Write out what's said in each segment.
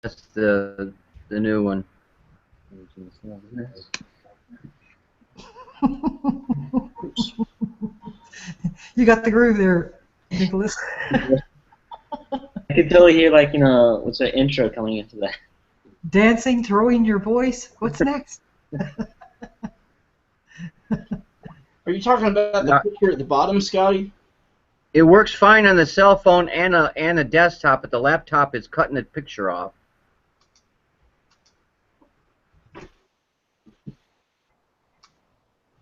the new one. You got the groove there, Nicholas. I could totally hear, like, you know, what's the intro coming into that. Dancing, throwing your voice. What's next? Are you talking about the picture at the bottom, Scotty? It works fine on the cell phone and a desktop, but the laptop is cutting the picture off.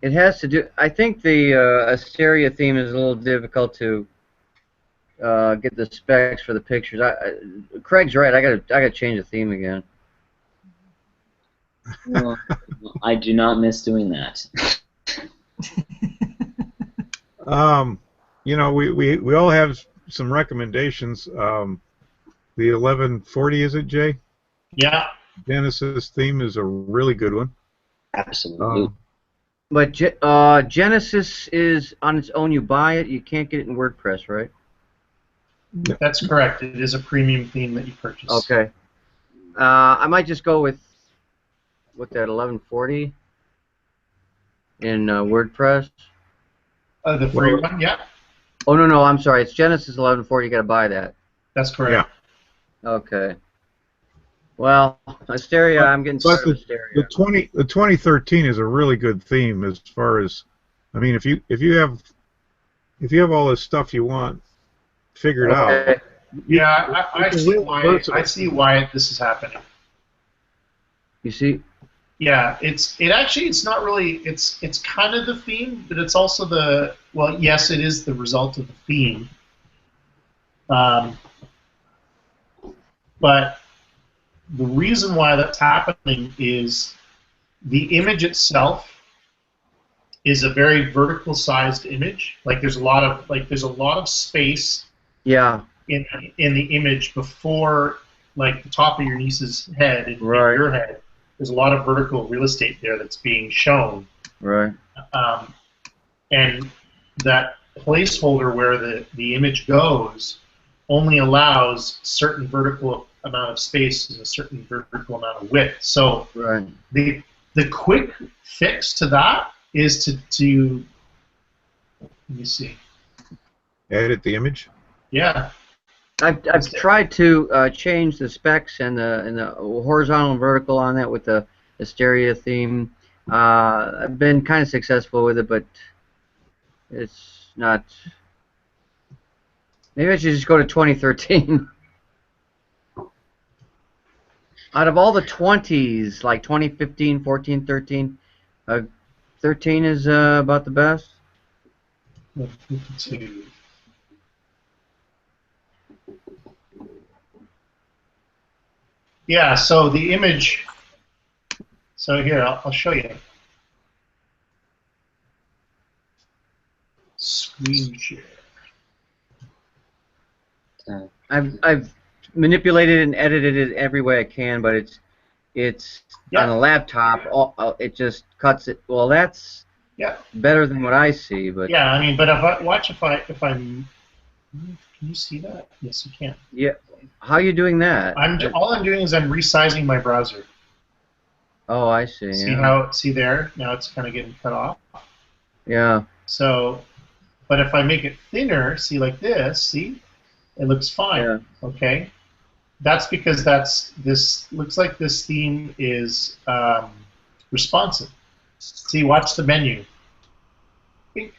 It has to do. I think the Asteria theme is a little difficult to get the specs for the pictures. Craig's right. I gotta change the theme again. Well, I do not miss doing that. You know, we all have some recommendations. The 1140, is it, Jay? Yeah. Genesis theme is a really good one. Absolutely. But Genesis is on its own. You buy it. You can't get it in WordPress, right? That's correct. It is a premium theme that you purchase. Okay. I might just go with that 1140 in WordPress. The free one, yeah. Oh no, I'm sorry. It's Genesis 1140. You got to buy that. That's correct. Yeah. Okay. Well, Asteria, I'm getting started with Asteria. The 2013 is a really good theme as far as, I mean, if you have all this stuff you want figured out. Yeah, I see why this is happening. You see? Yeah, it's not really, it's kind of the theme, but it's also well, yes, it is the result of the theme. But the reason why that's happening is the image itself is a very vertical sized image. Like there's a lot of space. Yeah. In the image before, like, the top of your niece's head and your head. There's a lot of vertical real estate there that's being shown. Right. And that placeholder where the image goes only allows certain vertical amount of space and a certain vertical amount of width. So the quick fix to that is to let me see. Edit the image? Yeah. I've tried to change the specs and the horizontal and vertical on that with the Asteria theme. I've been kind of successful with it, but it's not. Maybe I should just go to 2013. Out of all the 20s, like 2015, 14, 13, 13 is about the best. 52. Yeah, so the image, so here, I'll show you. Screen share. I've manipulated and edited it every way I can, but it's on a laptop. It just cuts it. Well, that's better than what I see, but yeah, I mean, but if I'm, can you see that? Yes, you can. Yeah. How are you doing that? All I'm doing is I'm resizing my browser. Oh, I see. See there? Now it's kind of getting cut off. Yeah. So, but if I make it thinner, see, like this, see, it looks fine. Yeah. Okay. That's because this looks like this theme is responsive. See, watch the menu. Bink.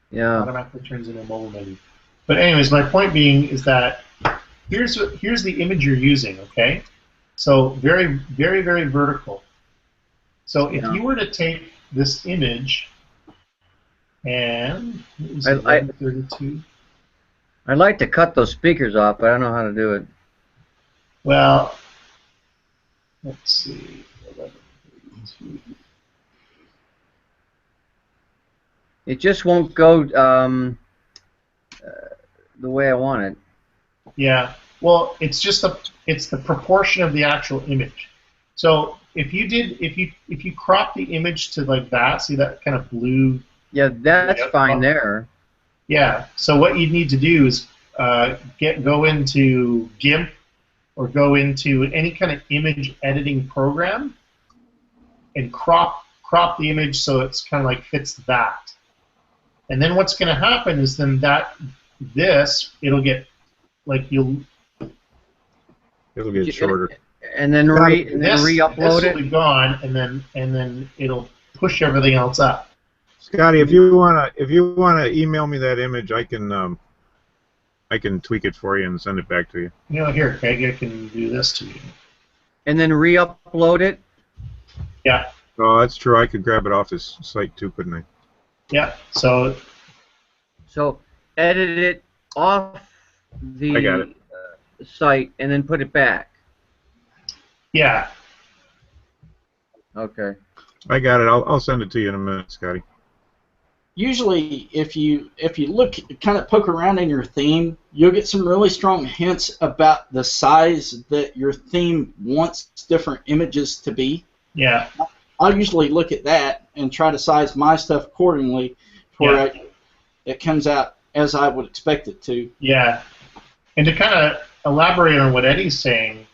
Yeah. Automatically turns into a mobile menu. But anyways, my point being is that here's the image you're using, okay? So very, very, very vertical. So if you were to take this image and I'd like to cut those speakers off, but I don't know how to do it. Well, let's see. 1132. It just won't go the way I want it. Yeah. Well, it's the proportion of the actual image. So if you crop the image to like that, see that kind of blue. Yeah, that's fine there. Yeah. So what you need to do is go into GIMP or go into any kind of image editing program and crop the image so it's kind of like fits that. And then what's going to happen is then it'll get like It'll get shorter. And then re-upload this will be gone, and then it'll push everything else up. Scotty, if you wanna email me that image, I can tweak it for you and send it back to you. You know, here, Craig, I can do this to you. And then re-upload it. Yeah. Oh, that's true. I could grab it off this site too, couldn't I? Yeah. So edit it off the I got it. Site and then put it back. Yeah. Okay. I got it. I'll send it to you in a minute, Scotty. Usually, if you look, kind of poke around in your theme, you'll get some really strong hints about the size that your theme wants different images to be. Yeah. I'll usually look at that and try to size my stuff accordingly for it comes out as I would expect it to. Yeah. And to kind of elaborate on what Eddie's saying,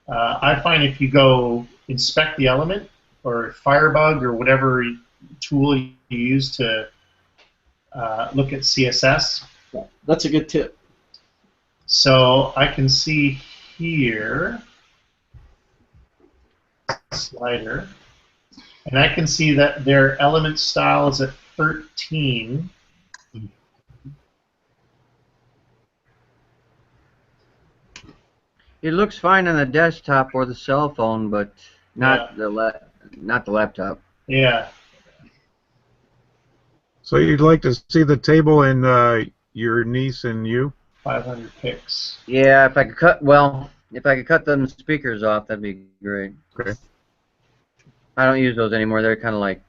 I find if you go inspect the element or Firebug or whatever tool you use to look at CSS. Yeah, that's a good tip. So I can see here, slider, and I can see that their element style is at 13. It looks fine on the desktop or the cell phone, but not the laptop. Yeah. So you'd like to see the table in your niece and you? 500 pics. Yeah, if I could cut them speakers off, that'd be great. Okay. I don't use those anymore. They're kind of like,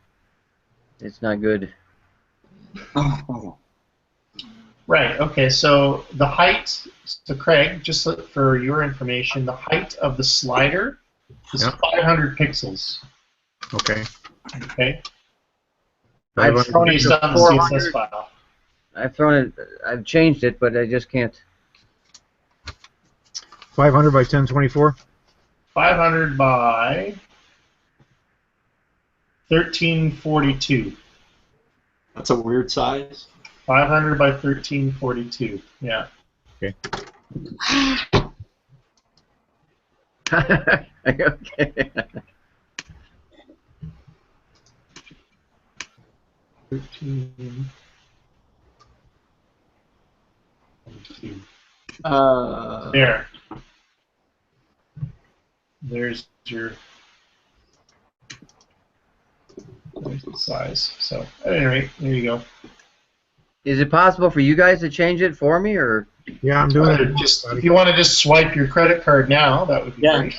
it's not good. Right, okay, so the height, so Craig, just for your information, the height of the slider is 500 pixels. Okay. Okay? I've thrown it Based to on the 400. CSS file. I've changed it, but I just can't. 500 by 1024? 500 by 1342. That's a weird size. 500 by 1342. Yeah. Okay. Okay. 13. There. There's the size. So at any rate, there you go. Is it possible for you guys to change it for me, or? Yeah, I'm doing it. Just if you want to just swipe your credit card now, that would be great.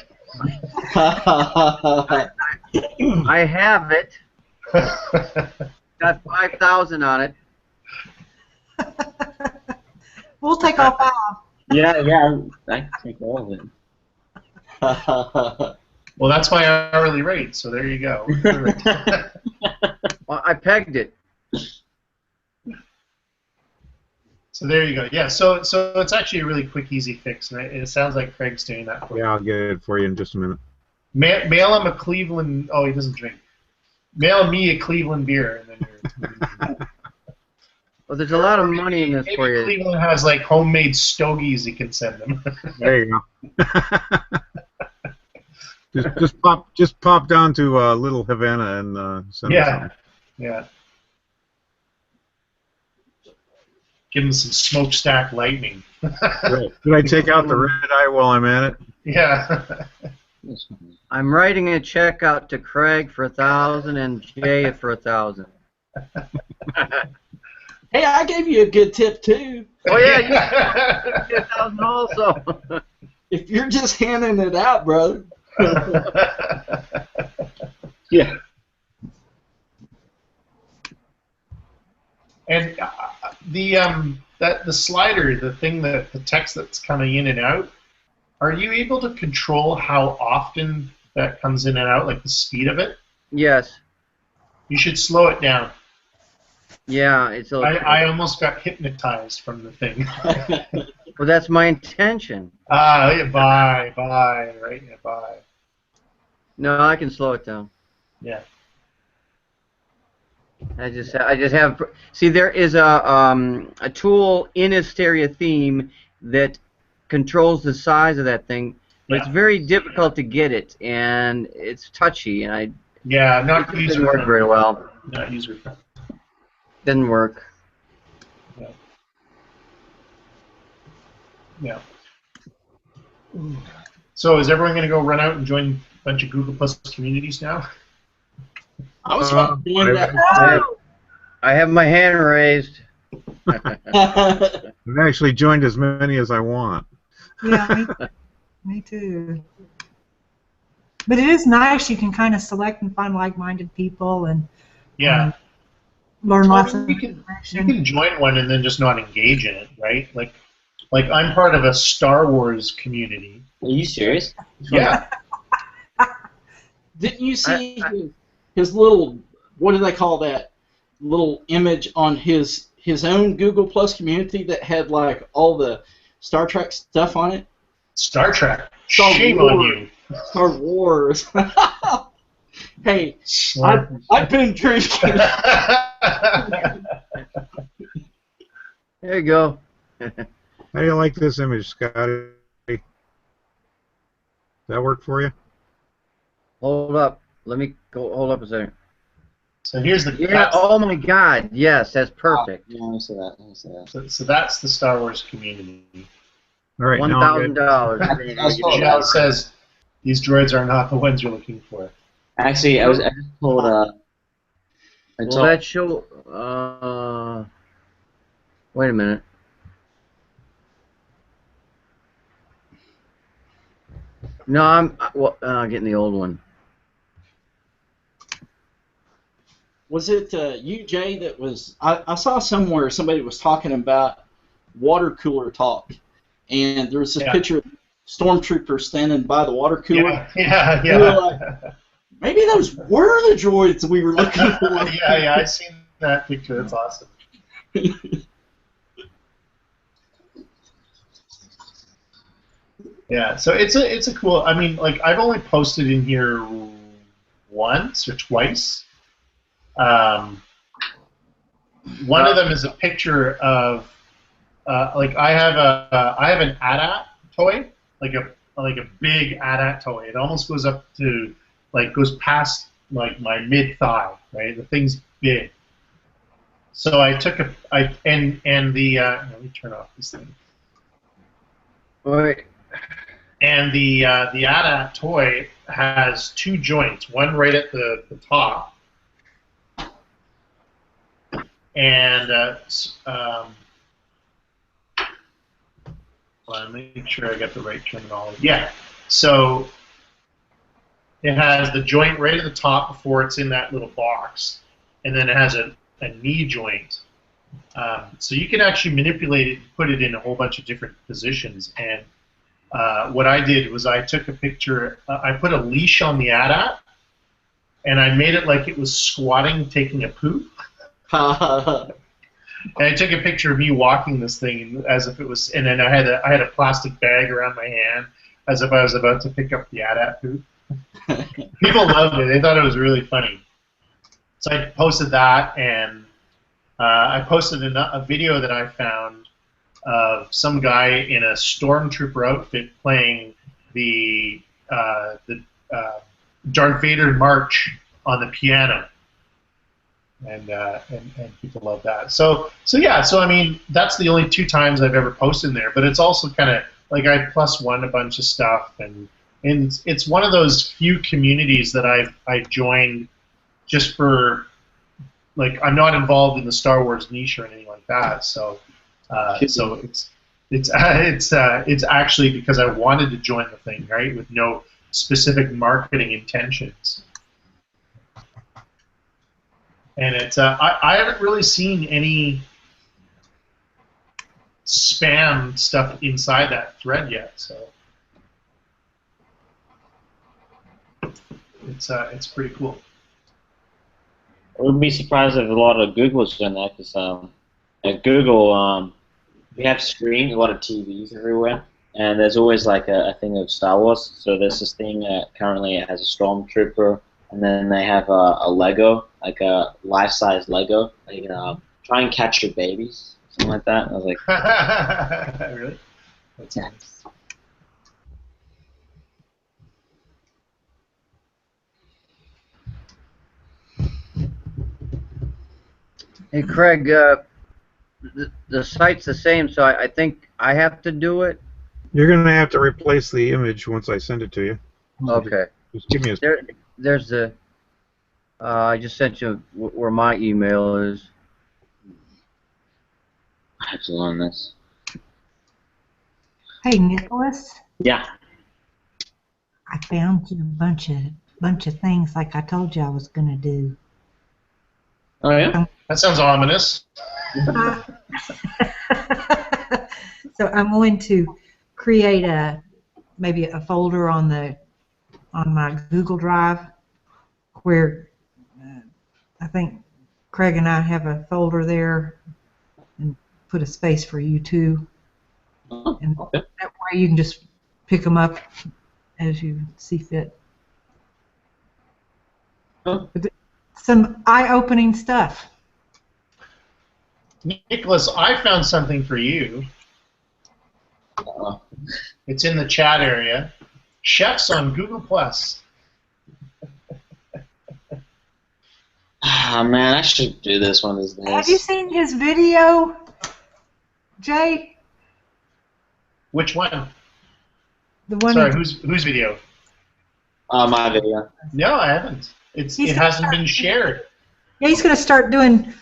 I have it. Got 5,000 on it. We'll take all 5. Yeah, I can take all of it. Well, that's my hourly rate, so there you go. Well, I pegged it. So there you go. Yeah, so it's actually a really quick, easy fix, and it sounds like Craig's doing that for you. Yeah, I'll get it for you in just a minute. Mail him a Cleveland. Oh, he doesn't drink. Mail me a Cleveland beer, and then you're. Well, there's a lot of money in this Maybe for you. Cleveland has like homemade stogies you can send them. There you go. just pop down to Little Havana and send us something. Yeah. Give them some smokestack lightning. Right. Did I take out the red eye while I'm at it? Yeah. I'm writing a check out to Craig for 1,000 and Jay for 1,000. Hey, I gave you a good tip too. Oh yeah, you get 1,000 also. If you're just handing it out, brother. Yeah. And the slider, the thing that the text that's coming in and out, are you able to control how often that comes in and out, like the speed of it? Yes. You should slow it down. Yeah, it's a. I almost got hypnotized from the thing. Well, that's my intention. Yeah, bye, right? Yeah, bye. No, I can slow it down. Yeah. I just have. See, there is a tool in Asteria theme that controls the size of that thing, but it's Yeah. very difficult to get it, and it's touchy, and Yeah, it not didn't user work friendly. very well. Not user friendly. Didn't work. Yeah. So is everyone going to go run out and join a bunch of Google Plus communities now? I was about to do that. I have my hand raised. I've actually joined as many as I want. Yeah, me too. But it is nice. You can kind of select and find like-minded people and Yeah. learn Well, I lots mean, of you information. can join one and then just not engage in it, right? Like I'm part of a Star Wars community. Are you serious? Yeah. Didn't you see his little, what do they call that, little image on his own Google Plus community that had like all the Star Trek stuff on it? Star Trek. Star Shame Wars. on you. Star Wars. Hey, Smart. I've been drinking. There you go. How do you like this image, Scotty? Does that work for you? Hold up. Let me go. Hold up a second. So here's the Yeah. Oh my God. Yes, that's perfect. Yeah, I see that. I see that. so that's the Star Wars community. All right, now I'm $1,000. And now it says these droids are not the ones you're looking for. Actually, I just told Well, that show. Wait a minute. No, I'm getting the old one. Was it you, Jay, that was... I saw somewhere somebody was talking about water cooler talk, and there was this picture of stormtroopers standing by the water cooler. Yeah. We were like, maybe those were the droids we were looking for. yeah, I've seen that picture. That's awesome. Yeah, so it's a cool. I mean, like I've only posted in here once or twice. One of them is a picture of like I have an AT-AT toy, like a big AT-AT toy. It almost goes up to goes past like my mid thigh, right? The thing's big. So I took let me turn off this thing. Wait. And the AT-AT toy has two joints, one right at the top, and let me make sure I get the right terminology. Yeah, so it has the joint right at the top before it's in that little box, and then it has a knee joint. So you can actually manipulate it, put it in a whole bunch of different positions, and what I did was I took a picture. I put a leash on the AT-AT, and I made it like it was squatting, taking a poop. And I took a picture of me walking this thing as if it was, and then I had a plastic bag around my hand as if I was about to pick up the AT-AT poop. People loved it. They thought it was really funny. So I posted that, and I posted a video that I found of some guy in a stormtrooper outfit playing the Darth Vader march on the piano, and people love that. So yeah. So I mean, that's the only 2 times I've ever posted in there. But it's also kind of like I +1 a bunch of stuff, and it's one of those few communities that I've joined just for like I'm not involved in the Star Wars niche or anything like that. So it's actually because I wanted to join the thing, right, with no specific marketing intentions. And it's I haven't really seen any spam stuff inside that thread yet, so it's pretty cool. wouldn't be surprised if a lot of Google's doing that, because at Google, we have screens, a lot of TVs everywhere, and there's always like a thing of Star Wars. So there's this thing that currently it has a Stormtrooper, and then they have a Lego, like a life-size Lego, like try and catch your babies, something like that. I was like, really? That's nice. Hey, Craig, the site's the same, so I think I have to do it. You're going to have to replace the image once I send it to you. Okay. Just give me a... There's the... I just sent you where my email is. I have to learn this. Hey, Nicholas, Yeah. I found you a bunch of things like I told you I was gonna do. Oh yeah. That sounds ominous. So I'm going to create maybe a folder on my Google Drive where I think Craig and I have a folder there, and put a space for you too. Oh, And okay. that way you can just pick them up as you see fit. Oh. Some eye-opening stuff. Nicholas, I found something for you. Uh-oh. It's in the chat area. Chefs on Google Plus. Ah, man, I should do this one of these days. Have you seen his video, Jay? Which one? The one. Sorry, whose video? My video. No, I haven't. It hasn't been shared. Yeah, he's going to start doing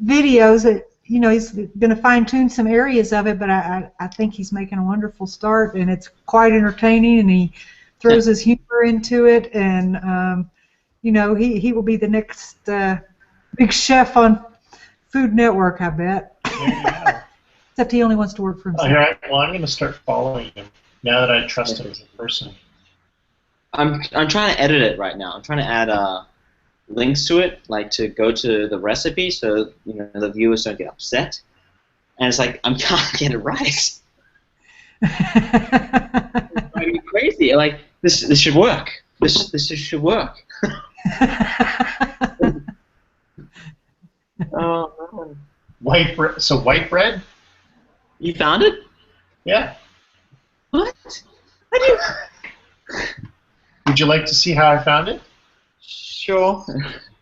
videos. He's going to fine-tune some areas of it, but I think he's making a wonderful start, and it's quite entertaining, and he throws his humor into it, and he will be the next big chef on Food Network, I bet. Yeah. Except he only wants to work for himself. All right. Well, I'm going to start following him now that I trust him as a person. I'm trying to edit it right now. I'm trying to add links to it, like to go to the recipe, so the viewers don't get upset. And it's like I can't get it right. It's driving me crazy. Like this should work. This should work. Oh man. White bread. So white bread? You found it? Yeah. What? How do you? Would you like to see how I found it? Sure.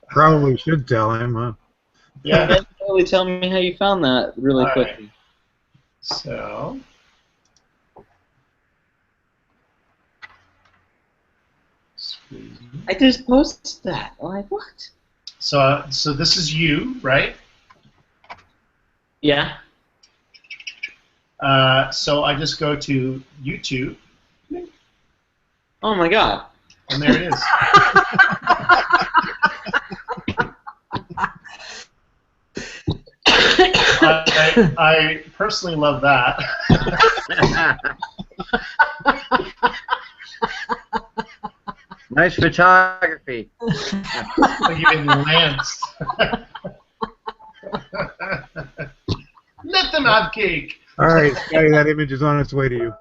Probably should tell him, huh? Yeah. Totally tell me how you found that really All quickly. right. So. I just posted that. I'm like, what? So this is you, right? Yeah. So I just go to YouTube, Oh my god. and there it is. I personally love that. Nice photography. Like you've been lanced. Let them have cake. All right, Scotty, that image is on its way to you.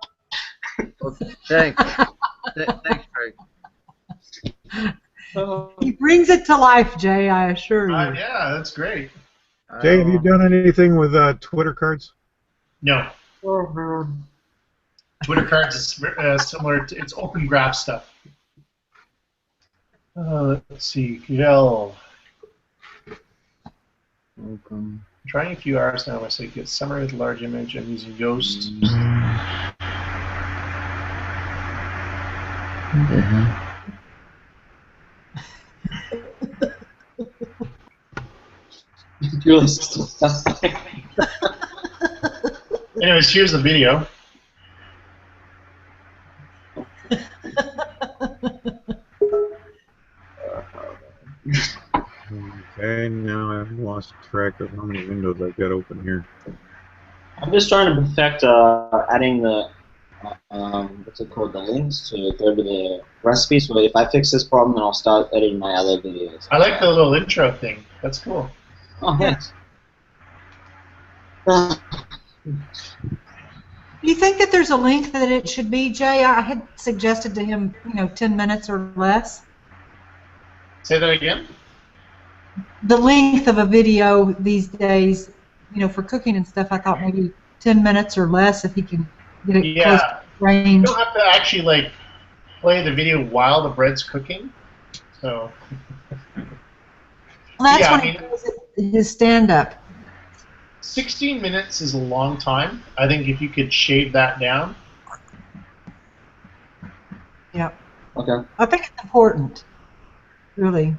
Well, thanks. Thanks, Craig. He brings it to life, Jay, I assure you. Yeah, that's great. Jay, have you done anything with Twitter cards? No. Twitter cards is similar to, it's open graph stuff. Let's see, Gel. Welcome. I'm trying a few hours now. So you get summary with large image. I'm using Ghost. What the hell? Anyways, here's the video. Okay, now I've lost track of how many windows I've got open here. I'm just trying to perfect adding the what's it called, the links to go to the recipes. So if I fix this problem, then I'll start editing my other videos. I like the little intro thing. That's cool. Oh, thanks. Do you think that there's a length that it should be, Jay? I had suggested to him, 10 minutes or less. Say that again? The length of a video these days, for cooking and stuff, I thought maybe 10 minutes or less if he can get it close to range. You don't have to actually play the video while the bread's cooking. So. Well, that's when he does his stand-up. 16 minutes is a long time. I think if you could shave that down. Yeah. Okay. I think it's important, really.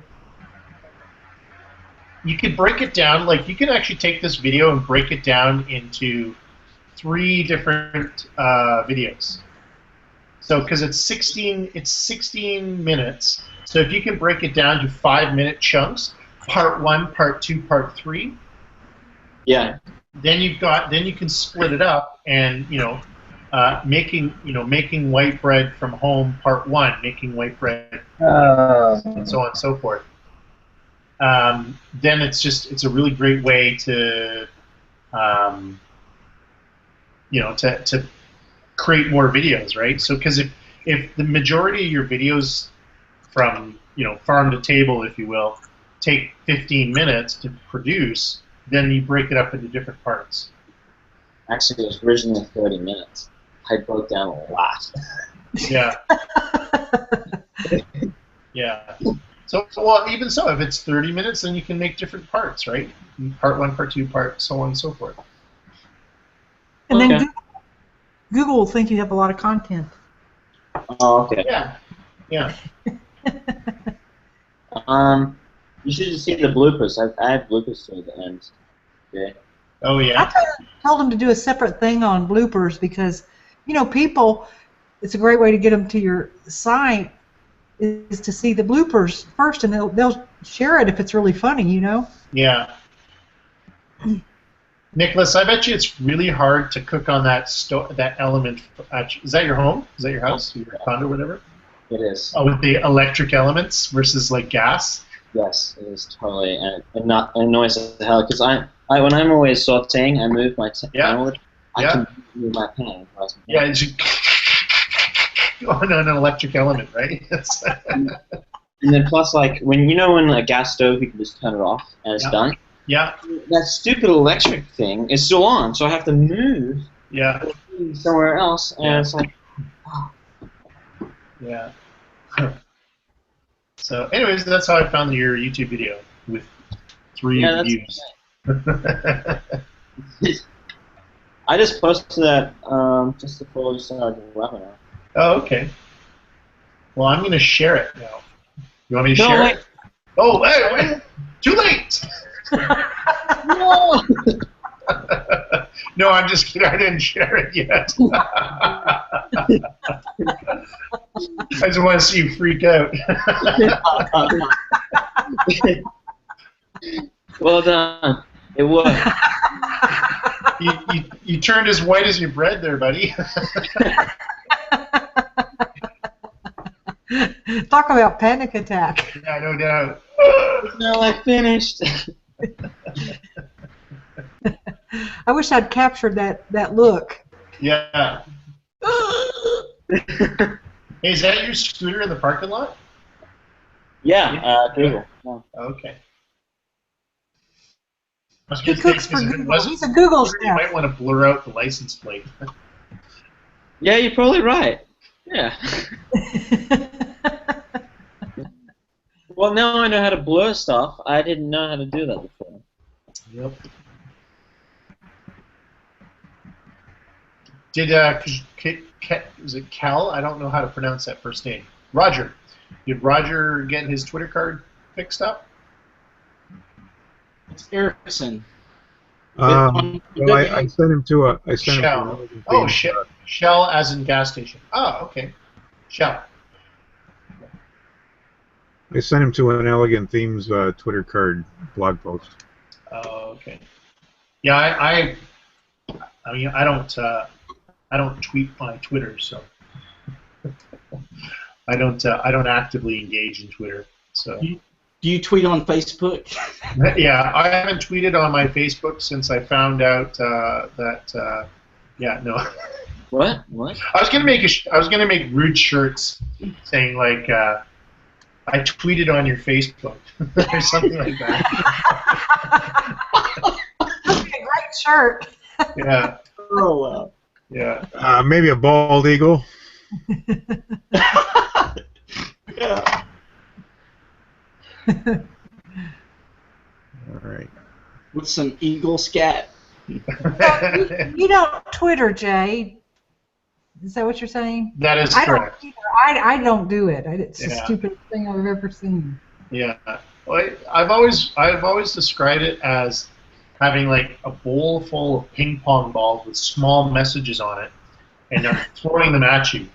You could break it down, you can actually take this video and break it down into 3 different videos. So, because it's 16 minutes. So if you can break it down to 5-minute chunks, part 1, part 2, part 3. Yeah. Then you can split it up and making white bread from home, part 1, making white bread, and so on and so forth. Then it's a really great way to to create more videos, right? So because if the majority of your videos from farm to table, if you will, take 15 minutes to produce, then you break it up into different parts. Actually, it was originally 30 minutes. I broke down a lot. Yeah. Yeah. So, well, even so, if it's 30 minutes, then you can make different parts, right? Part 1, part 2, part so on and so forth. And then Google will think you have a lot of content. Oh, okay. Yeah. Yeah. You should just see the bloopers. I have bloopers to the end. Okay. Oh, yeah. I told him to do a separate thing on bloopers because, people, it's a great way to get them to your site is to see the bloopers first, and they'll share it if it's really funny, Yeah. Nicholas, I bet you it's really hard to cook on that element. Is that your home? Is that your house? Your condo, whatever? It is. Oh, with the electric elements versus gas? Yes, it is totally, and not annoys as hell because when I'm always sauteing, I move my pan. I can move my pan. Yeah, it's on an electric element, right? And then plus, when a gas stove, you can just turn it off and it's done. Yeah. That stupid electric thing is still on, so I have to move. Yeah. Somewhere else, and it's like. Oh. Yeah. So, anyways, that's how I found your YouTube video with 3 views. I just posted that just before we started the webinar. Oh, okay. Well, I'm going to share it now. You want me to share wait. it? Oh, wait. Too late! No! No, I'm just kidding. I didn't share it yet. I just want to see you freak out. Well done. It worked. You turned as white as your bread there, buddy. Talk about panic attack. Yeah, no doubt. No, I finished. I wish I'd captured that look. Yeah. Hey, is that your scooter in the parking lot? Yeah, Google. Yeah. Okay. He cooks for Google. He's a Google chef. You might want to blur out the license plate. Yeah, you're probably right. Yeah. Well, now I know how to blur stuff. I didn't know how to do that before. Yep. Did is it Cal? I don't know how to pronounce that first name. Roger. Did Roger get his Twitter card fixed up? It's Erickson. Well, I sent him to a. Shell. Oh, Shell as in gas station. Oh, okay. Shell. I sent him to an Elegant Themes Twitter card blog post. Oh, okay. Yeah, I mean, I don't I don't tweet my Twitter, so I don't actively engage in Twitter. So Do you tweet on Facebook? yeah, I haven't tweeted on my Facebook since I found out that yeah, no. What? What? I was gonna make rude shirts saying like I tweeted on your Facebook or something like that. That'd be a great shirt. Yeah, Oh, wow. yeah. Maybe a bald eagle. Yeah. All right. With some eagle scat. You don't Twitter, Jay. Is that what you're saying? That is I don't correct. either. I don't do it. It's the Yeah. stupidest thing I've ever seen. Yeah, well, I've always described it as having like a bowl full of ping pong balls with small messages on it, and they're throwing them at you,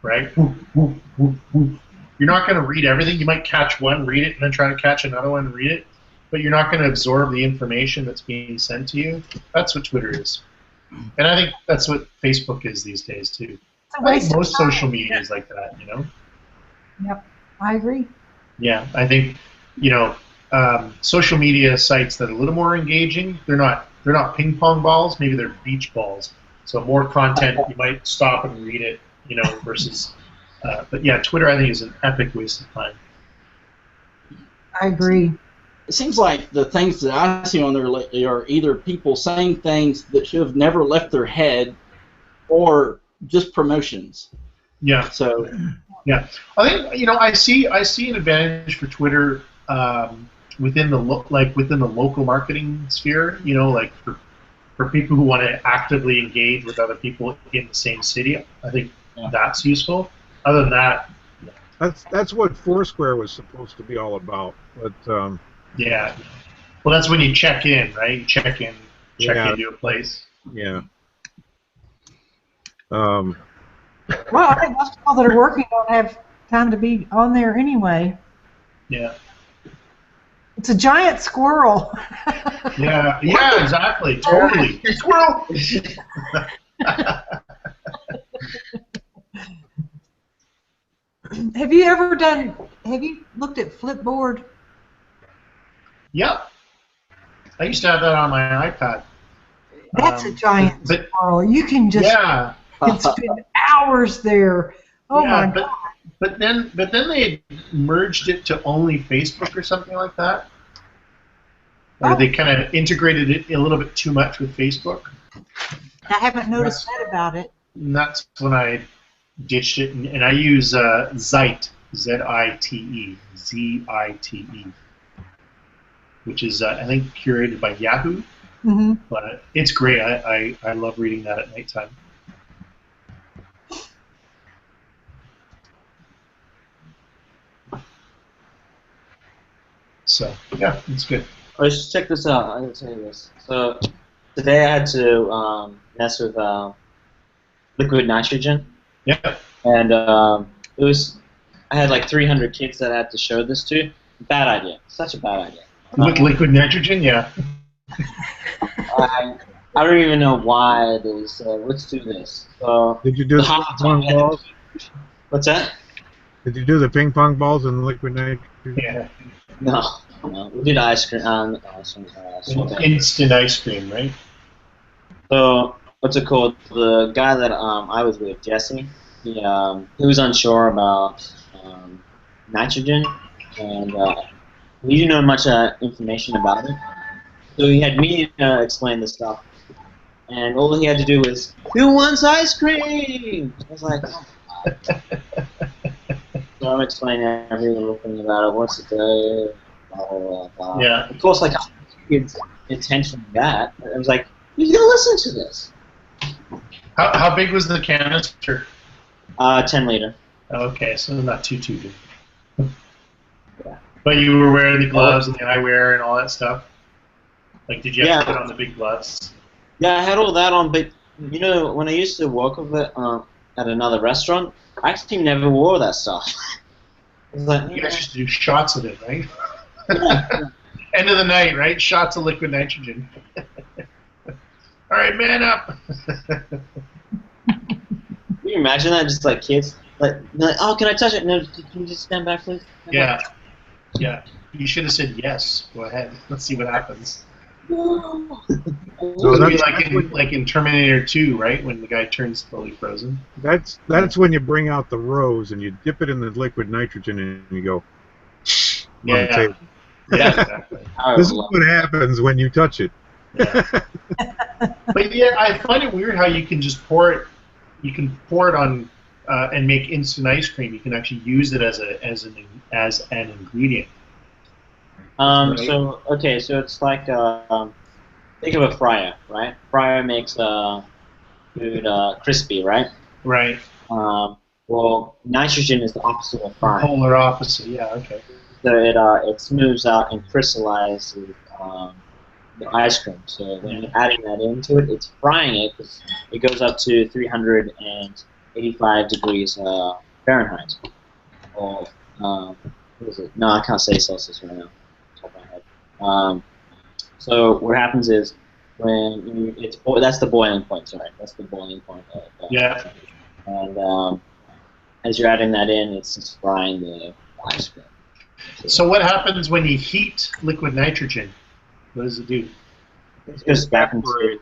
right? Whoop, whoop, whoop, whoop. You're not going to read everything. You might catch one, read it, and then try to catch another one and read it, but you're not going to absorb the information that's being sent to you. That's what Twitter is, and I think that's what Facebook is these days too. It's a I waste think of most time. social media is like that, you know. Yep, I agree. Yeah, I think, you know, social media sites that are a little more engaging, they're not ping pong balls, maybe they're beach balls. So more content, you might stop and read it, you know, versus, but yeah, Twitter I think is an epic waste of time. I agree. It seems like the things that I see on there lately are either people saying things that should have never left their head, or just promotions. Yeah, So, yeah. I think, you know, I see an advantage for Twitter within the local marketing sphere, you know, like for people who want to actively engage with other people in the same city. I think that's useful. Other than that, That's what Foursquare was supposed to be all about. But yeah. Well, that's when you check in, right? You check Yeah. into a place. yeah. Well, I think most people that are working don't have time to be on there anyway. Yeah. It's a giant squirrel. Yeah. Yeah. Exactly. Totally. Squirrel. Have you looked at Flipboard? Yep. I used to have that on my iPad. That's a giant but- squirrel. You can just Yeah. spend hours there. Oh Yeah, my God. But then they merged it to only Facebook or something like that. Or they kind of integrated it a little bit too much with Facebook. I haven't noticed that about it. And that's when I ditched it, and I use Zite, Z-I-T-E, Z-I-T-E, which is, I think, curated by Yahoo. Mm-hmm. But it's great. I love reading that at nighttime. So, yeah, it's good. Oh, just check this out. I gotta tell you this. So today I had to mess with liquid nitrogen, Yeah. and it was I had like 300 kids that I had to show this to. Bad idea. Such a bad idea. With liquid nitrogen, yeah. I don't even know why they said let's do this. So Did you do the half ping the time pong I had to- balls? What's that? Did you do the ping pong balls in liquid nitrogen? Yeah. No, we did ice cream. Instant ice cream, right? So what's it called? The guy that I was with, Jesse, he was unsure about nitrogen, and he didn't know much information about it. So he had me explain the stuff, and all he had to do was, "Who wants ice cream?" I was like, "Oh my God." So I'm explaining every little thing about it. What's it do? Blah blah blah blah. Yeah. Of course, like kids' intention of that. I was like, "You gotta listen to this." How big was the canister? 10 liter. Okay, so not too big. But you were wearing the gloves and the eyewear and all that stuff? Like, did you have to Yeah. put on the big gloves? Yeah, I had all that on, but you know, when I used to work with it at another restaurant, I actually never wore that stuff. It was like, You guys used to do shots of it, right? End of the night, right? Shots of liquid nitrogen. All right, man up. Can you imagine that? Just like kids, like, oh, can I touch it? No, can you just stand back, please? Yeah. Yeah. You should have said yes. Go ahead. Let's see what happens. No. So It'll be that's like in Terminator 2, right? When the guy turns fully frozen. that's when you bring out the rose and you dip it in the liquid nitrogen and you go on the Yeah. table. Yeah, exactly. This is what happens when you touch it. Yeah. But yeah, I find it weird how you can just pour it. You can pour it on and make instant ice cream. You can actually use it as an ingredient. Right. So okay, so it's like think of a fryer, right? Fryer makes food crispy, right? Right. Well, nitrogen is the opposite of frying. Polar opposite. Yeah. Okay. So it smooths out and crystallizes the ice cream. So when you're adding that into it, it's frying it because it goes up to 385 degrees Fahrenheit. Or what is it? No, I can't say Celsius right now. Top of my head. So what happens is when that's the boiling point. Sorry, that's the boiling point. Yeah. And as you're adding that in, it's just frying the ice cream. So what happens when you heat liquid nitrogen? What does it do? It goes back into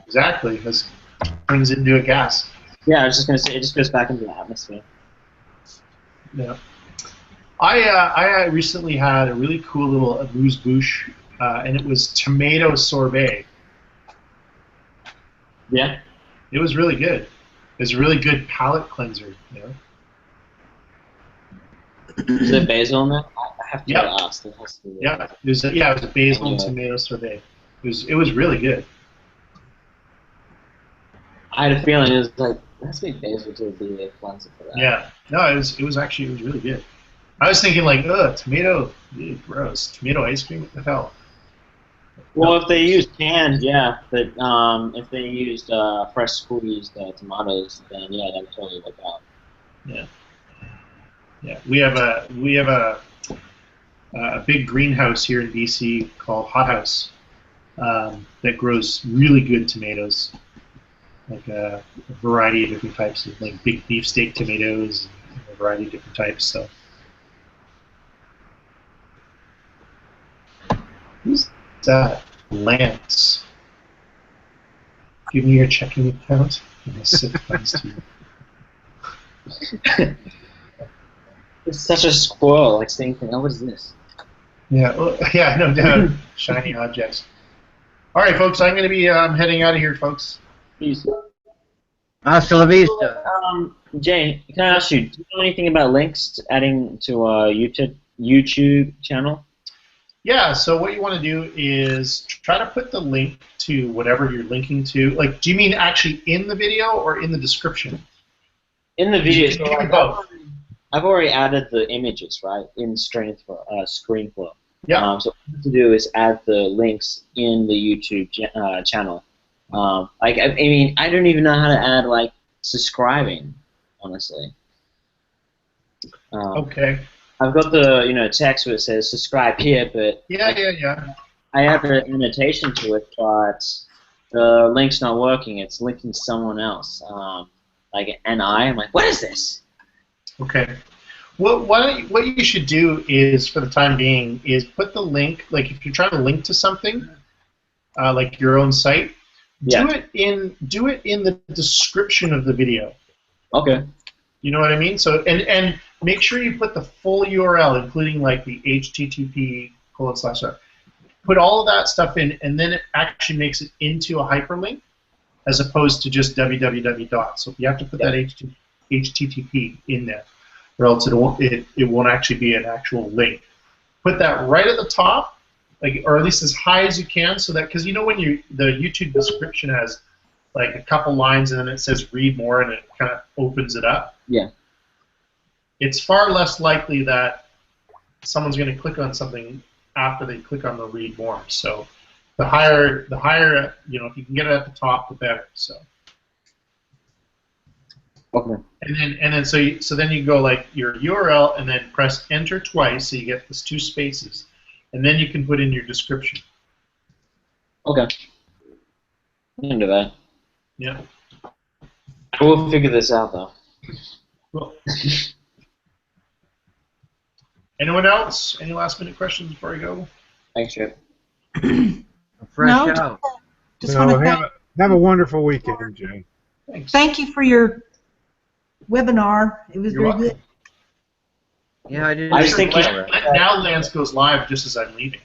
Exactly. It turns into a gas. yeah. I was just gonna say it just goes back into the atmosphere. Yeah. I recently had a really cool little amuse-bouche, and it was tomato sorbet. Yeah. It was really good. It was a really good palate cleanser. You know? Is there basil in there? I have to Yep. ask. It has to be Yeah. It was a basil and tomato sorbet. It was really good. I had a feeling it was like let's make basil to be a cleanser for that. Yeah. No, it was really good. I was thinking like, tomato, gross. Tomato ice cream, what the hell? Well, if they used canned, yeah, but if they used fresh squeezed tomatoes, then yeah, that would totally work out. Yeah. Yeah. We have a big greenhouse here in BC called Hothouse that grows really good tomatoes, like a variety of different types of like big beefsteak tomatoes and a variety of different types. So. Who's that? Lance. Give me your checking account and I'll send funds to you. It's such a squirrel, like saying, "Oh, what is this?" Yeah, well, yeah, no doubt. Shiny objects. All right, folks, I'm going to be heading out of here, folks. Please. Hasta la vista. Jay, can I ask you, do you know anything about links adding to a YouTube channel? Yeah, so what you want to do is try to put the link to whatever you're linking to. Like, do you mean actually in the video or in the description? In the video, You can do both. I've already added the images, right, in ScreenFlow. Yeah. So what I have to do is add the links in the YouTube channel. Like, I mean, I don't even know how to add, like, subscribing, honestly. Okay. I've got the text where it says subscribe here, but Yeah. I have an annotation to it, but the link's not working. It's linking to someone else. Like an I'm like, what is this? Okay. Well, what you should do is, for the time being, is put the link. Like, if you're trying to link to something, like your own site, Yeah. do it in the description of the video. Okay. You know what I mean? So and make sure you put the full URL, including like the HTTP : Put all of that stuff in, and then it actually makes it into a hyperlink, as opposed to just www. So you have to put that HTTP in there, or else it won't actually be an actual link. Put that right at the top, like, or at least as high as you can, so that, because when the YouTube description has like a couple lines and then it says read more and it kind of opens it up. Yeah. It's far less likely that someone's going to click on something after they click on the read more. So the higher, if you can get it at the top, the better. So. Okay. And then so then you go like your URL and then press enter twice, so you get this 2 spaces, and then you can put in your description. Okay. I'm into that. Yeah. We'll figure this out, though. Cool. Anyone else? Any last-minute questions before I go? Thanks, Chip. Fresh No, out. just want to have a wonderful weekend, Jay. Thanks. thank you for your webinar. It was You're very welcome. good. Yeah, I did. I was thinking- Now Lance goes live just as I'm leaving.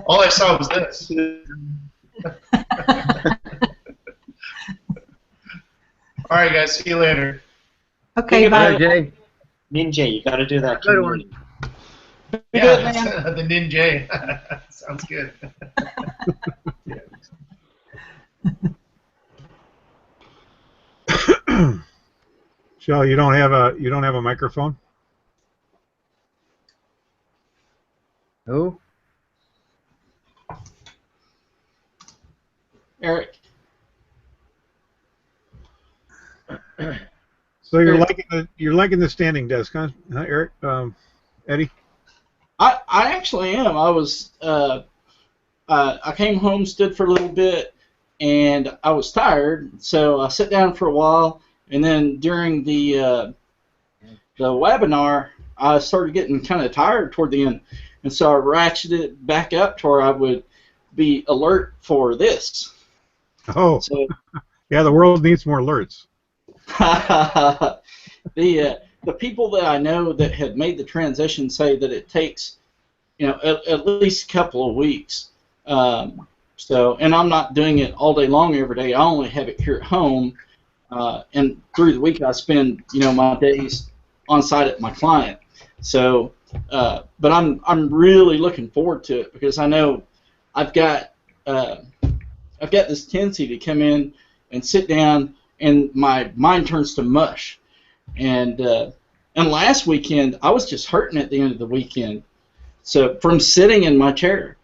All I saw was this. All right, guys. See you later. Okay, Think bye. about Jay. Ninja, you got to do that. Good one. Yeah, the ninja. Sounds good. Shell, you don't have a microphone? Who? Eric. So you're liking the standing desk, huh, Eric? Eddie? I actually am. I was I came home, stood for a little bit, and I was tired, so I sat down for a while, and then during the webinar, I started getting kind of tired toward the end, and so I ratcheted it back up to where I would be alert for this. Oh, So yeah, the world needs more alerts. the people that I know that had made the transition say that it takes, at least a couple of weeks. And I'm not doing it all day long every day. I only have it here at home, and through the week I spend, my days on site at my client. So, but I'm really looking forward to it because I know I've got this tendency to come in and sit down, and my mind turns to mush. And last weekend, I was just hurting at the end of the weekend, so from sitting in my chair.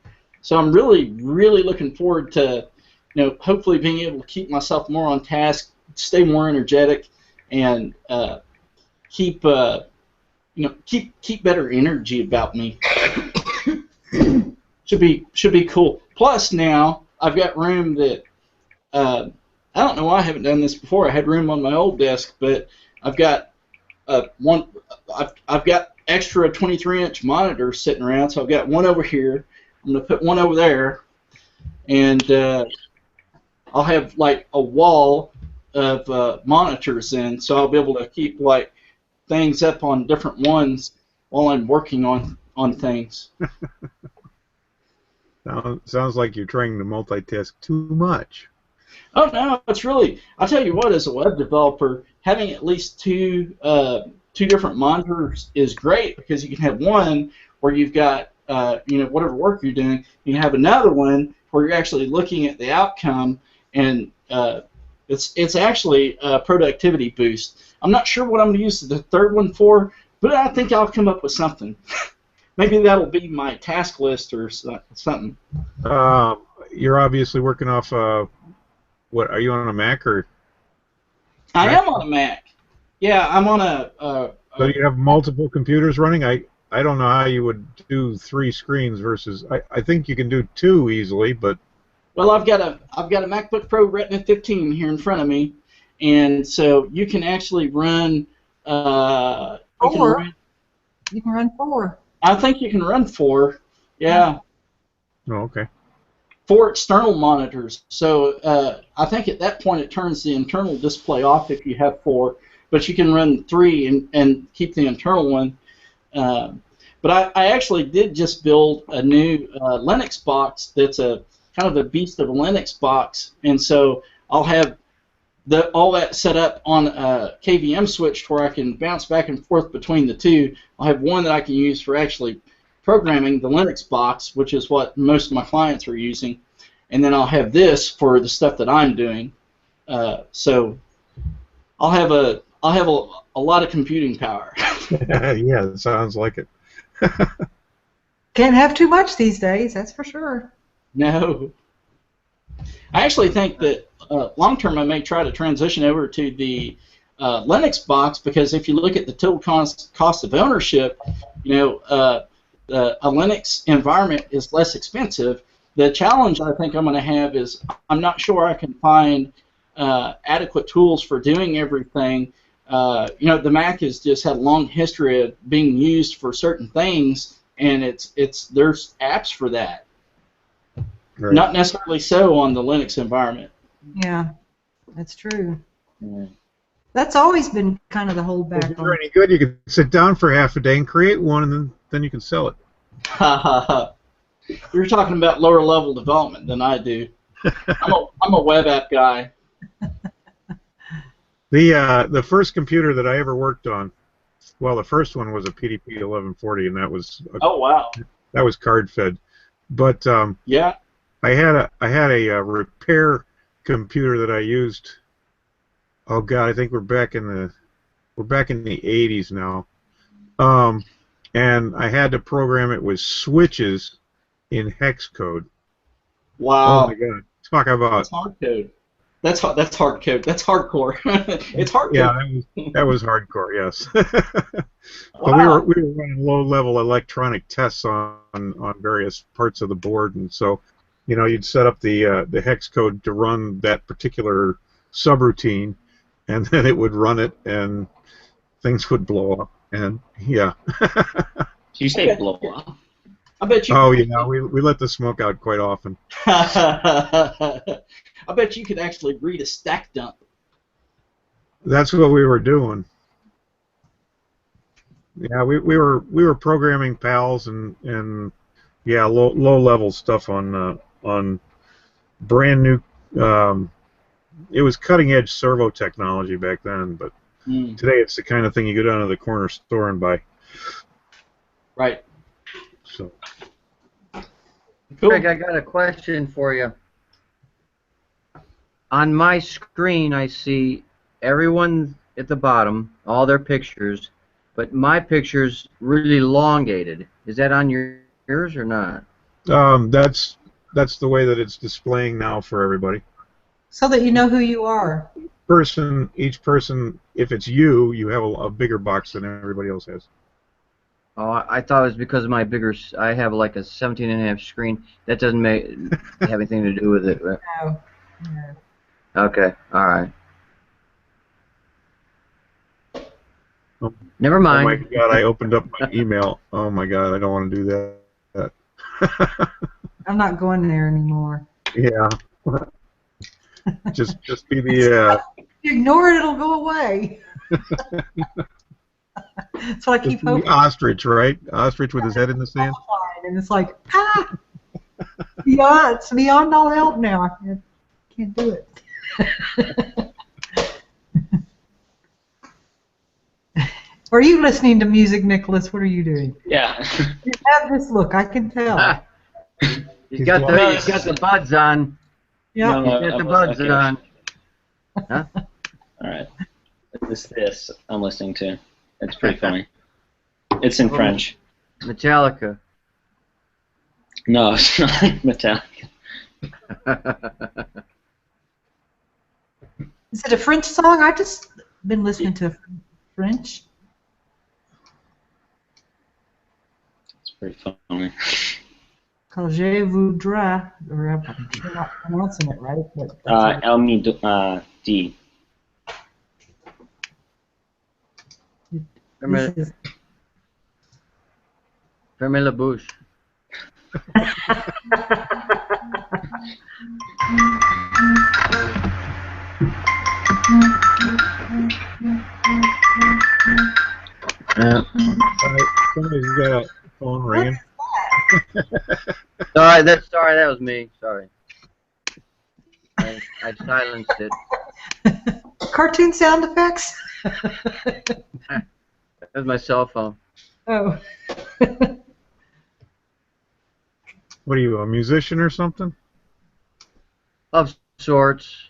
So I'm really, really looking forward to, hopefully being able to keep myself more on task, stay more energetic, and keep better energy about me. Should be cool. Plus now I've got room that I don't know why I haven't done this before. I had room on my old desk, but I've got I've got extra 23-inch monitors sitting around, so I've got one over here. I'm going to put one over there, and I'll have like a wall of monitors in, so I'll be able to keep like things up on different ones while I'm working on things. Sounds like you're trying to multitask too much. Oh no, it's really. I'll tell you what, as a web developer, having at least two different monitors is great because you can have one where you've got whatever work you're doing. You can have another one where you're actually looking at the outcome, and it's actually a productivity boost. I'm not sure what I'm going to use the third one for, but I think I'll come up with something. Maybe that'll be my task list or something. You're obviously working off. What are you on a Mac or? I am on a Mac. Yeah, I'm on a. So you have multiple computers running. I don't know how you would do 3 screens versus. I think you can do 2 easily, but. Well, I've got a MacBook Pro Retina 15 here in front of me, and so you can actually run. You can run 4. I think you can run 4. Yeah. Oh, okay. 4 external monitors. So I think at that point it turns the internal display off if you have 4, but you can run 3 and keep the internal one. But I actually did just build a new Linux box that's a kind of a beast of a Linux box, and so I'll have all that set up on a KVM switch where I can bounce back and forth between the two. I'll have one that I can use for actually programming the Linux box, which is what most of my clients are using, and then I'll have this for the stuff that I'm doing. So I'll have a lot of computing power. Yeah, it sounds like it. Can't have too much these days, that's for sure. No. I actually think that long term I may try to transition over to the Linux box, because if you look at the total cost of ownership, a Linux environment is less expensive, The challenge I think I'm going to have is I'm not sure I can find adequate tools for doing everything. You know, the Mac has just had a long history of being used for certain things, and there's apps for that. Right. Not necessarily so on the Linux environment. Yeah, that's true. Yeah. That's always been kind of the If holdback you're on. any good, you can sit down for half a day and create one, and then you can sell it. You're talking about lower level development than I do. I'm a web app guy. The first computer that I ever worked on, well, the first one was a PDP 1140, and that was Oh wow. card fed. But Yeah. I had a repair computer that I used. Oh God, I think we're back in the 80s now. And I had to program it with switches in hex code. Wow. Oh my God! Talk about That's hard code. That's hard code. That's hardcore. It's hard yeah, code. that was hardcore. Yes. But Wow. we were running low-level electronic tests on various parts of the board, and so, you know, you'd set up the hex code to run that particular subroutine, and then it would run it, and things would blow up, and yeah. Did you say blow up? I bet you. Oh yeah, we let the smoke out quite often. I bet you could actually read a stack dump. That's what we were doing. Yeah, we were programming PALs and yeah, low level stuff on brand new. It was cutting edge servo technology back then, but today it's the kind of thing you go down to the corner store and buy. Right. So. Cool. Greg, I got a question for you. On my screen, I see everyone at the bottom, all their pictures, but my picture's really elongated. Is that on yours or not? That's the way that it's displaying now for everybody. So that you know who you are. Each person, if it's you, you have a bigger box than everybody else has. Oh, I thought it was because of my bigger. I have like a 17.5 screen. That doesn't have anything to do with it, right? No. No. Okay, all right. Oh, Never oh my mind. God! I opened up my email. Oh my God! I don't want to do that. I'm not going there anymore. Yeah. just be the. If you ignore it, it'll go away. That's what I keep hoping. Ostrich, right? Ostrich with his head in the sand. And it's like, yeah, it's beyond all help now. I can't do it. Are you listening to music, Nicholas? What are you doing? Yeah. You have this look, I can tell. He's got the buds on. Yeah. No, He's got the buds okay. on. Huh? All right. This I'm listening to. It's pretty funny. It's in French. Metallica. No, it's not Metallica. Is it a French song? I've just been listening to French. It's pretty funny. Quand je voudrais, or I'm sure not pronouncing it right, but El D. Fermez la bouche. Somebody's got a phone ringing. Sorry, that was me. Sorry. I silenced it. cartoon sound effects? That was my cell phone. Oh. What are you, a musician or something? Of sorts.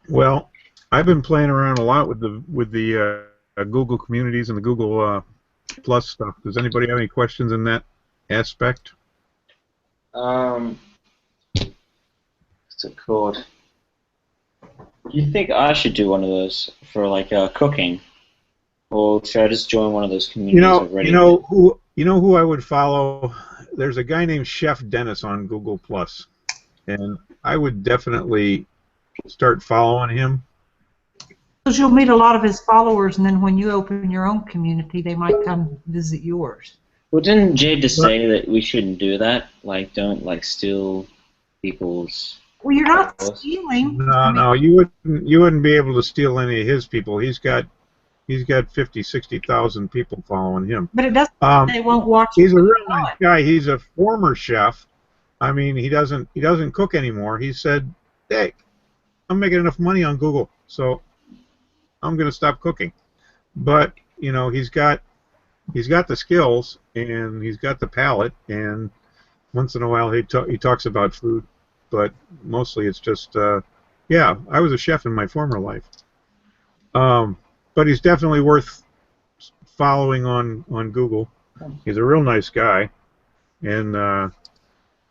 Well, I've been playing around a lot with the Google communities and the Google Plus stuff. Does anybody have any questions in that aspect? What's it called? Do you think I should do one of those for like cooking? or should I just join one of those communities already? You know who I would follow? There's a guy named Chef Dennis on Google Plus, and I would definitely start following him. Because you'll meet a lot of his followers, and then when you open your own community, they might come visit yours. Well, didn't Jay just say that we shouldn't do that? Like, don't steal people's. Well, you're not followers? stealing. No, you wouldn't be able to steal any of his people. He's got 50,000-60,000 people following him. But it doesn't mean they won't watch. He's a real nice guy. He's a former chef. I mean, he doesn't cook anymore. He said, "Hey, I'm making enough money on Google, so I'm going to stop cooking." But he's got the skills and he's got the palate, and once in a while he talks about food, but mostly it's just yeah, I was a chef in my former life. But he's definitely worth following on Google. He's a real nice guy, and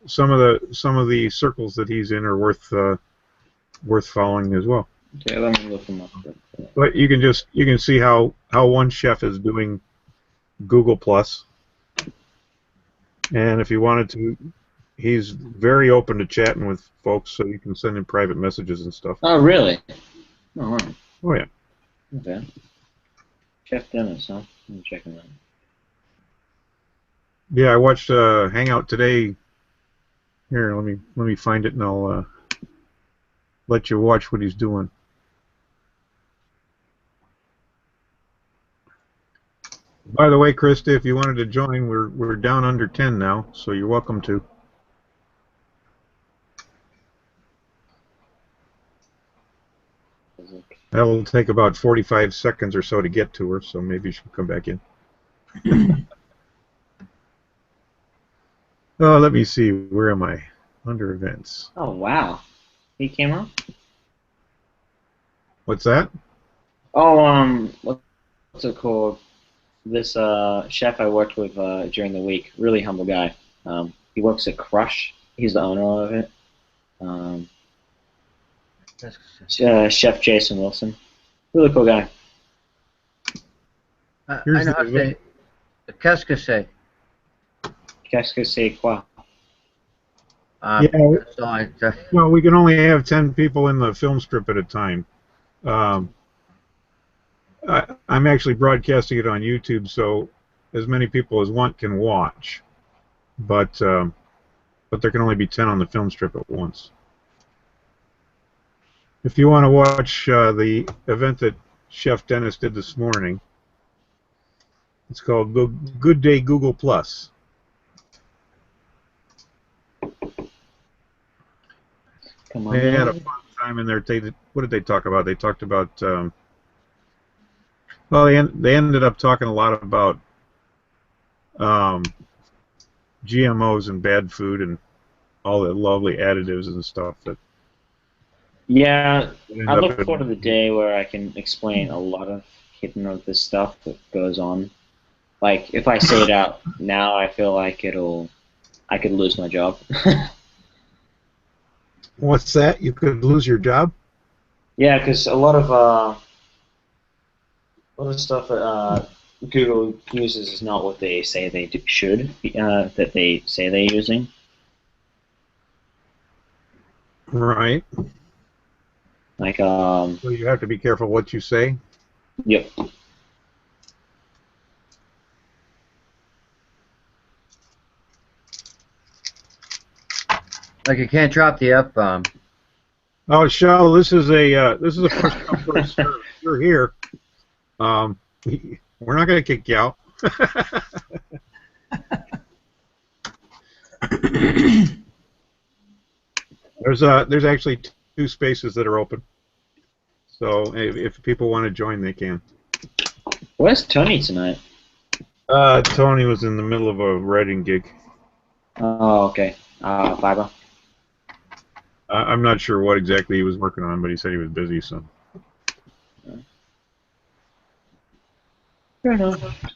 some of the circles that he's in are worth following as well. Okay, let me look him up. But you can see how one chef is doing Google Plus, and if you wanted to, he's very open to chatting with folks, so you can send him private messages and stuff. Oh, really? Oh, wow. Oh yeah. Okay. Chef Dennis, huh? Let me check him out. Yeah, I watched Hangout today. Here, let me find it, and I'll let you watch what he's doing. By the way, Krista, if you wanted to join, we're down under 10 now, so you're welcome to. That'll take about 45 seconds or so to get to her, so maybe she'll come back in. Oh, let me see. Where am I? Under events. Oh, wow. He came up? What's that? Oh, what's it called? This chef I worked with during the week, really humble guy. He works at Crush. He's the owner of it. Chef Jason Wilson. Really cool guy. I know how to say. Qu'est-ce que c'est? Qu'est-ce que c'est quoi? Yeah. No, we can only have 10 people in the film strip at a time. I'm actually broadcasting it on YouTube, so as many people as want can watch. But there can only be 10 on the film strip at once. If you want to watch the event that Chef Dennis did this morning, it's called Good Day Google Plus. Come on, they had a fun time in there. What did they talk about? They talked about well, they ended up talking a lot about GMOs and bad food and all the lovely additives and stuff that. Yeah, I look forward to the day where I can explain a lot of hidden of this stuff that goes on. Like, if I say it out now, I feel like I could lose my job. What's that? You could lose your job? Yeah, because a lot of stuff that Google uses is not what they say they should, that they say they're using. Right. Like, so you have to be careful what you say? Yep. Like you can't drop the F-bomb. Oh, Shell, this is a first come first serve. You're here. We're not going to kick you out. There's actually 2 spaces that are open. So if people want to join, they can. Where's Tony tonight? Tony was in the middle of a writing gig. Oh, okay. Fiber. I'm not sure what exactly he was working on, but he said he was busy, so. Fair enough.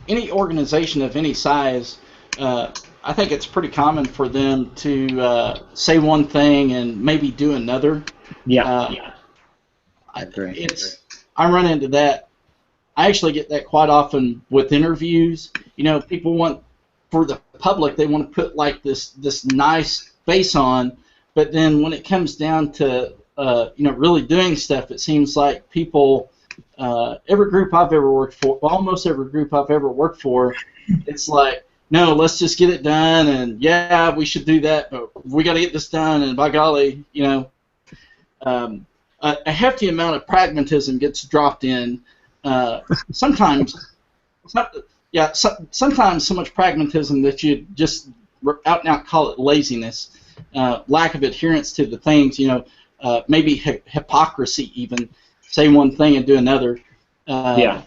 Any organization of any size, I think it's pretty common for them to say one thing and maybe do another. Yeah. I agree. I run into that. I actually get that quite often with interviews. You know, people want, for the public, they want to put like this nice face on, but then when it comes down to you know, really doing stuff, it seems like people, every group I've ever worked for, almost every group I've ever worked for, it's like, no, let's just get it done, and yeah, we should do that, but we got to get this done, and by golly, you know, a hefty amount of pragmatism gets dropped in. Sometimes, sometimes so much pragmatism that you just out and out call it laziness, lack of adherence to the things, you know, maybe hypocrisy even, say one thing and do another. Yeah.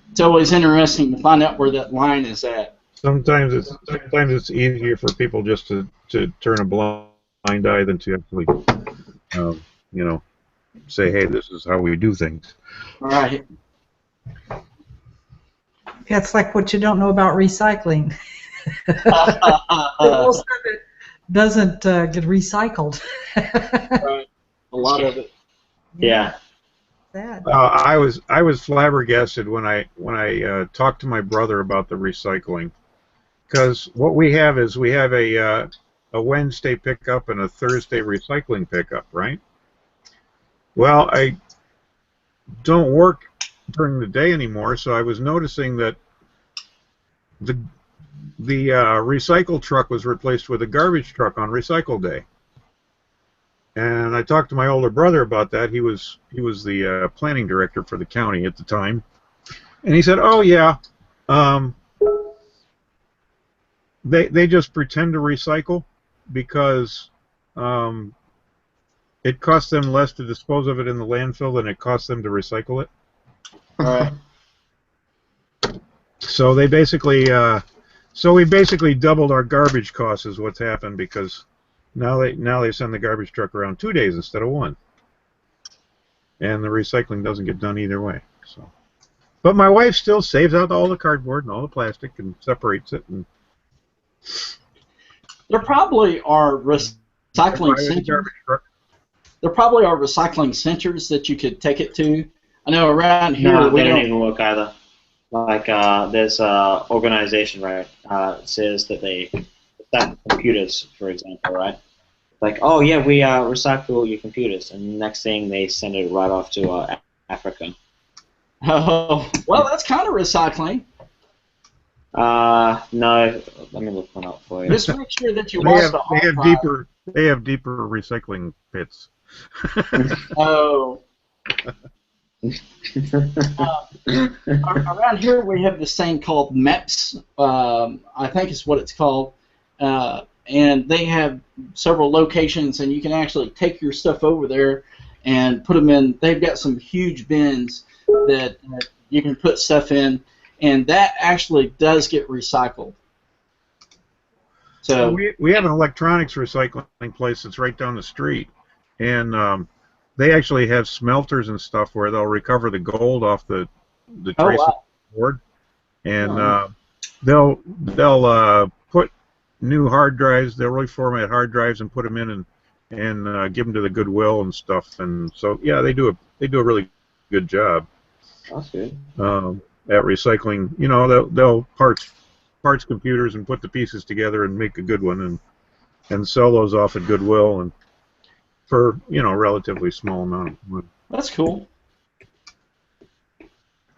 It's always interesting to find out where that line is at. Sometimes it's easier for people just to turn a blind eye than to actually, you know, say, hey, this is how we do things. Right. Yeah, it's like what you don't know about recycling. Most of it doesn't get recycled. Right. A lot of it. Yeah. Sad. I was flabbergasted when I talked to my brother about the recycling, because what we have is we have a Wednesday pickup and a Thursday recycling pickup, right? Well, I don't work during the day anymore, so I was noticing that the recycle truck was replaced with a garbage truck on recycle day. And I talked to my older brother about that. He was the planning director for the county at the time, and he said, "Oh yeah, they just pretend to recycle because it costs them less to dispose of it in the landfill than it costs them to recycle it." Right. So they basically, we basically doubled our garbage costs is what's happened, because now they send the garbage truck around 2 days instead of 1, and the recycling doesn't get done either way. So, but my wife still saves out all the cardboard and all the plastic and separates it. And there probably are recycling centers. There probably are recycling centers that you could take it to. I know around here No, we they don't don't even work either. Like there's an organization, right? It says that they recycle computers, for example, right? Like, oh yeah, we recycle your computers, and next thing they send it right off to Africa. Oh, well, that's kind of recycling. No, let me look one up for you. Just make sure that you wash the hard drive. They have deeper recycling pits. Oh. Around here we have this thing called MEPS, I think is what it's called, and they have several locations, and you can actually take your stuff over there and put them in. They've got some huge bins that you can put stuff in, and that actually does get recycled. So we have an electronics recycling place that's right down the street, and they actually have smelters and stuff where they'll recover the gold off the trace of the board, and they'll put new hard drives. They'll reformat hard drives and put them in and give them to the Goodwill and stuff. And so yeah, they do a really good job. That's good. At recycling. You know, they'll parts computers and put the pieces together and make a good one and sell those off at Goodwill and for, you know, a relatively small amount of money. that's cool.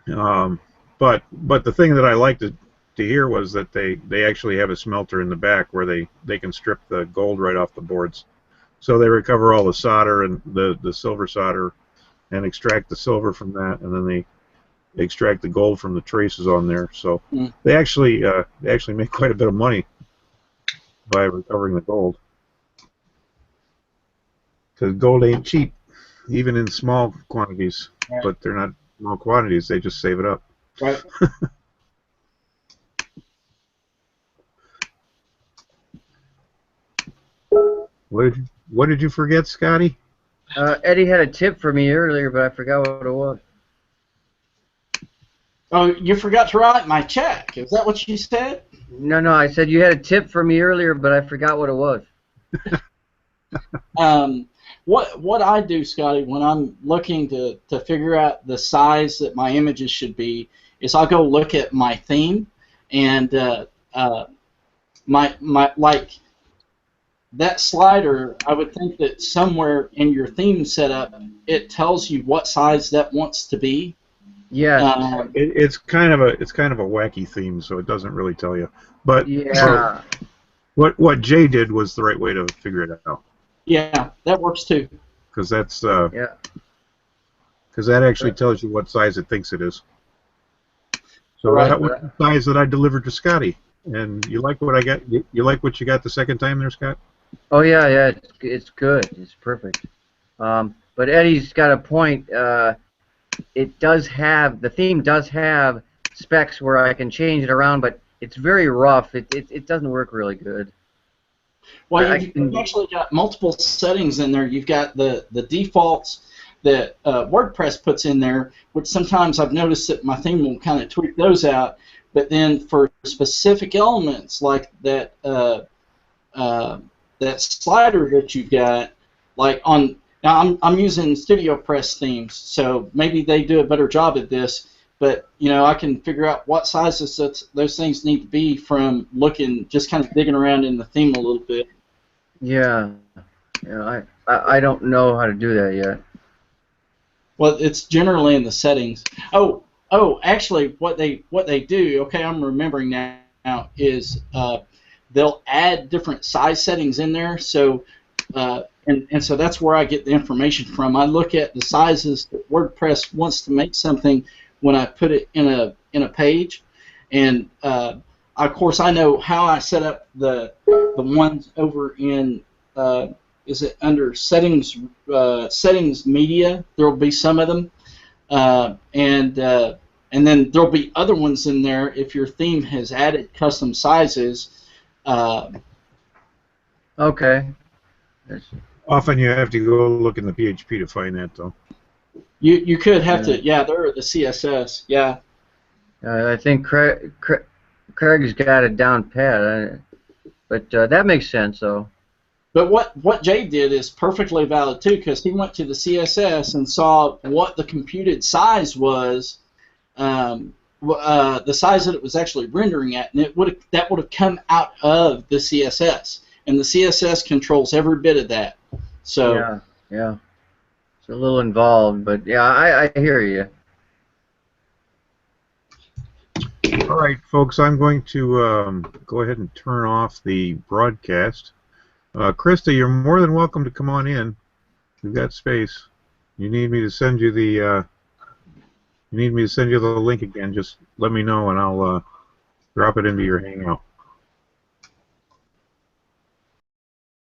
But the thing that I liked to hear was that they actually have a smelter in the back where they can strip the gold right off the boards. So they recover all the solder and the silver solder and extract the silver from that, and then they extract the gold from the traces on there. So they actually make quite a bit of money by recovering the gold. Because gold ain't cheap, even in small quantities. Right. But they're not small quantities, they just save it up. Right. What did you forget, Scotty? Eddie had a tip for me earlier, but I forgot what it was. Oh, you forgot to write my check. Is that what you said? No, I said you had a tip for me earlier, but I forgot what it was. what I do, Scotty, when I'm looking to figure out the size that my images should be, is I'll go look at my theme, and my like that slider. I would think that somewhere in your theme setup, it tells you what size that wants to be. Yes. It's kind of a wacky theme, so it doesn't really tell you. But Yeah. what Jay did was the right way to figure it out. Yeah, that works too. Because that's Yeah. because that actually tells you what size it thinks it is. So Right. that was the size that I delivered to Scotty. And you like what I got? You like what you got the second time there, Scott? Oh yeah, yeah. It's good. It's perfect. But Eddie's got a point. It does have, the theme does have specs where I can change it around, but it's very rough. It doesn't work really good. Well, you've actually got multiple settings in there. You've got the defaults that WordPress puts in there, which sometimes I've noticed that my theme will kind of tweak those out. But then for specific elements like that that slider that you've got, like on now I'm using StudioPress themes, so maybe they do a better job at this. But I can figure out what sizes those things need to be from looking, just kind of digging around in the theme a little bit. Yeah, yeah. I don't know how to do that yet. Well, it's generally in the settings. Oh, actually, what they do. Okay, I'm remembering now. Is they'll add different size settings in there. So, and so that's where I get the information from. I look at the sizes that WordPress wants to make something when I put it in a page, and of course I know how I set up the ones over in is it under settings media. There will be some of them, and then there'll be other ones in there if your theme has added custom sizes. Okay. Often you have to go look in the PHP to find that, though. You could have to, yeah, they're the CSS, yeah. I think Craig's got it down pat, but that makes sense, though. But what Jay did is perfectly valid too, because he went to the CSS and saw what the computed size was, the size that it was actually rendering at, and that would have come out of the CSS, and the CSS controls every bit of that. So yeah. It's a little involved, but yeah, I hear you. All right, folks, I'm going to go ahead and turn off the broadcast. Krista, you're more than welcome to come on in. We've got space. You need me to send you the link again? Just let me know, and I'll drop it into your Hangout.